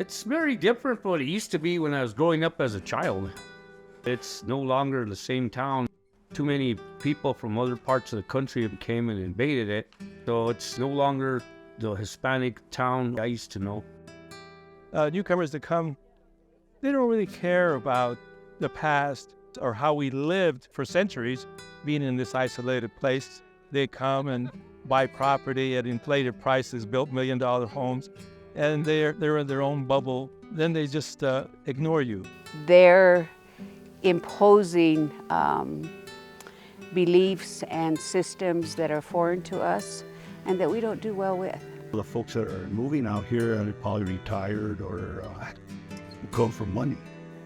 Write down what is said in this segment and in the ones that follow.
It's very different from what it used to be when I was growing up as a child. It's no longer the same town. Too many people from other parts of the country came and invaded it. So it's no longer the Hispanic town I used to know. Newcomers that come, they don't really care about the past or how we lived for centuries being in this isolated place. They come and buy property at inflated prices, built $1 million homes, and they're in their own bubble. Then they just ignore you. They're imposing beliefs and systems that are foreign to us and that we don't do well with. The folks that are moving out here are probably retired or come for money.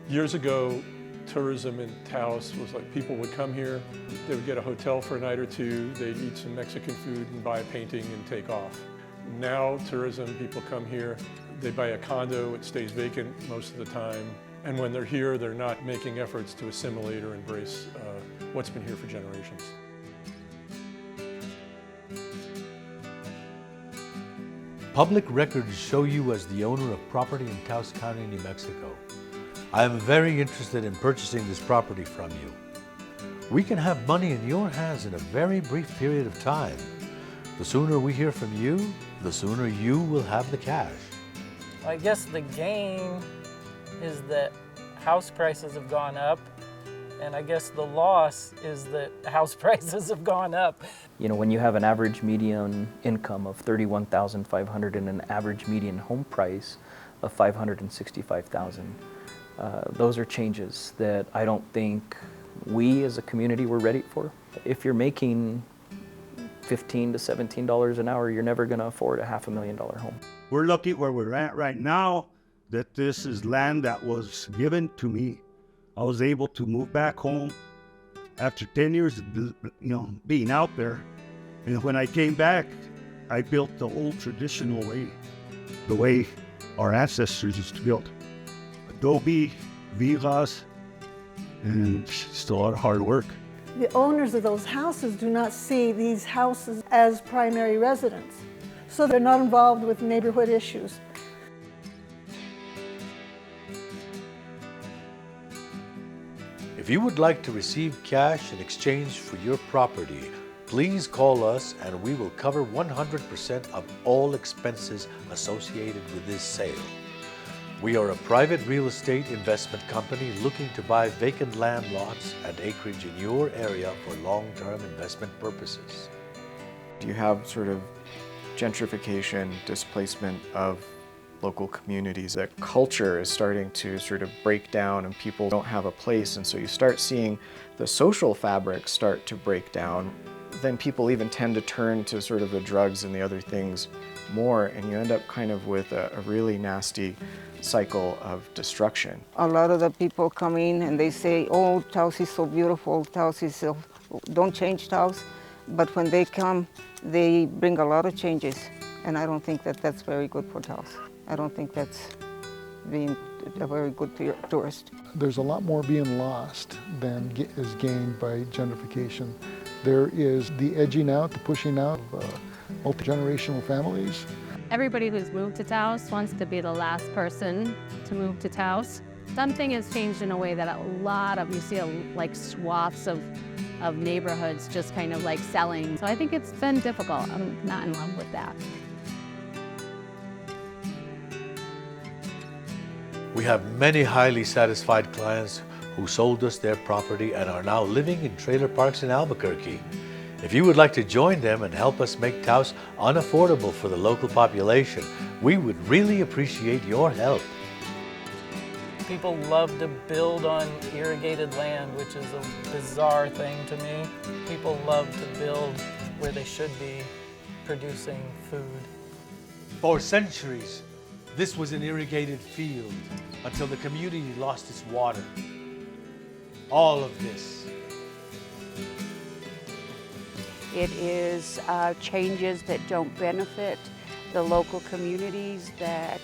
Years ago, tourism in Taos was like people would come here, they would get a hotel for a night or two, they'd eat some Mexican food and buy a painting and take off. Now tourism, people come here, they buy a condo, it stays vacant most of the time, and when they're here, they're not making efforts to assimilate or embrace what's been here for generations. Public records show you as the owner of property in Taos County, New Mexico. I am very interested in purchasing this property from you. We can have money in your hands in a very brief period of time. The sooner we hear from you, the sooner you will have the cash. I guess the gain is that house prices have gone up, and I guess the loss is that house prices have gone up. You know, when you have an average median income of $31,500 and an average median home price of $565,000, those are changes that I don't think we as a community were ready for. If you're making $15 to $17 an hour, you're never going to afford a $500,000 home. We're lucky where we're at right now that this is land that was given to me. I was able to move back home after 10 years of being out there. And when I came back, I built the old traditional way, the way our ancestors used to build. Adobe, vigas, and it's a lot of hard work. The owners of those houses do not see these houses as primary residence, so they're not involved with neighborhood issues. If you would like to receive cash in exchange for your property, please call us and we will cover 100% of all expenses associated with this sale. We are a private real estate investment company looking to buy vacant land lots and acreage in your area for long-term investment purposes. Do you have sort of gentrification, displacement of local communities? That culture is starting to sort of break down and people don't have a place, and so you start seeing the social fabric start to break down. Then people even tend to turn to sort of the drugs and the other things more, and you end up kind of with a really nasty cycle of destruction. A lot of the people come in and they say, oh, Taos is so beautiful, Taos is so, don't change Taos. But when they come, they bring a lot of changes, and I don't think that that's very good for Taos. I don't think that's being a very good tourist. There's a lot more being lost than is gained by gentrification. There is the edging out, the pushing out of multi-generational families. Everybody who's moved to Taos wants to be the last person to move to Taos. Something has changed in a way that you see like swaths of neighborhoods just kind of like selling. So I think it's been difficult. I'm not in love with that. We have many highly satisfied clients who sold us their property and are now living in trailer parks in Albuquerque. If you would like to join them and help us make Taos unaffordable for the local population, we would really appreciate your help. People love to build on irrigated land, which is a bizarre thing to me. People love to build where they should be producing food. For centuries, this was an irrigated field until the community lost its water. All of this. It is changes that don't benefit the local communities, that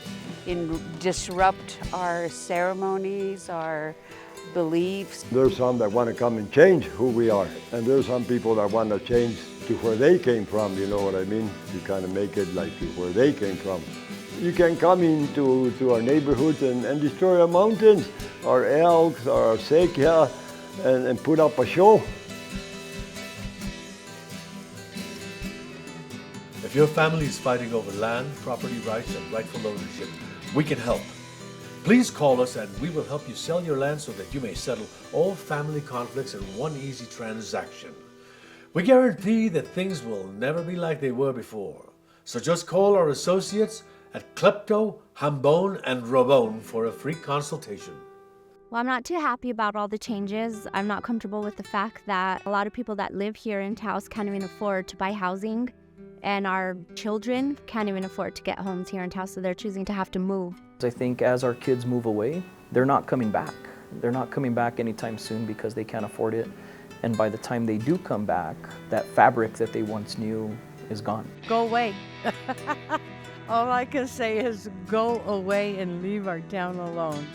disrupt our ceremonies, our beliefs. There's some that want to come and change who we are, and there's some people that want to change to where they came from, you know what I mean? To kind of make it like to where they came from. You can come into our neighborhoods and destroy our mountains, our elks, our acequia, and put up a show. If your family is fighting over land, property rights, and rightful ownership, we can help. Please call us and we will help you sell your land so that you may settle all family conflicts in one easy transaction. We guarantee that things will never be like they were before. So just call our associates at Klepto, Hambone, and Robone for a free consultation. Well, I'm not too happy about all the changes. I'm not comfortable with the fact that a lot of people that live here in Taos can't even afford to buy housing, and our children can't even afford to get homes here in Taos, so they're choosing to have to move. I think as our kids move away, they're not coming back. They're not coming back anytime soon because they can't afford it. And by the time they do come back, that fabric that they once knew is gone. Go away. All I can say is go away and leave our town alone.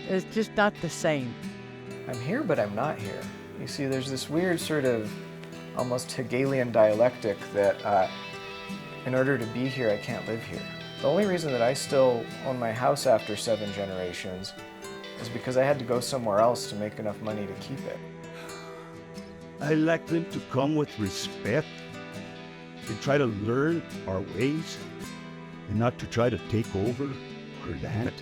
It's just not the same. I'm here, but I'm not here. You see, there's this weird sort of almost Hegelian dialectic that in order to be here, I can't live here. The only reason that I still own my house after 7 generations is because I had to go somewhere else to make enough money to keep it. I like them to come with respect and try to learn our ways and not to try to take over our land.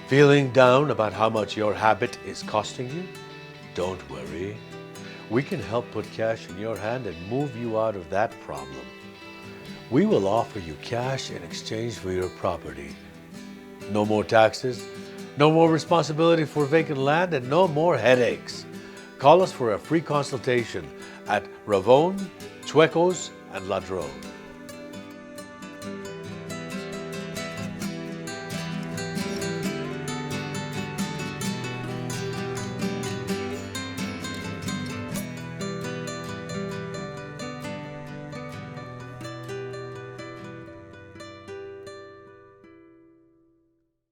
Feeling down about how much your habit is costing you? Don't worry. We can help put cash in your hand and move you out of that problem. We will offer you cash in exchange for your property. No more taxes, no more responsibility for vacant land, and no more headaches. Call us for a free consultation at Ravone, Chuecos, and Ladrone.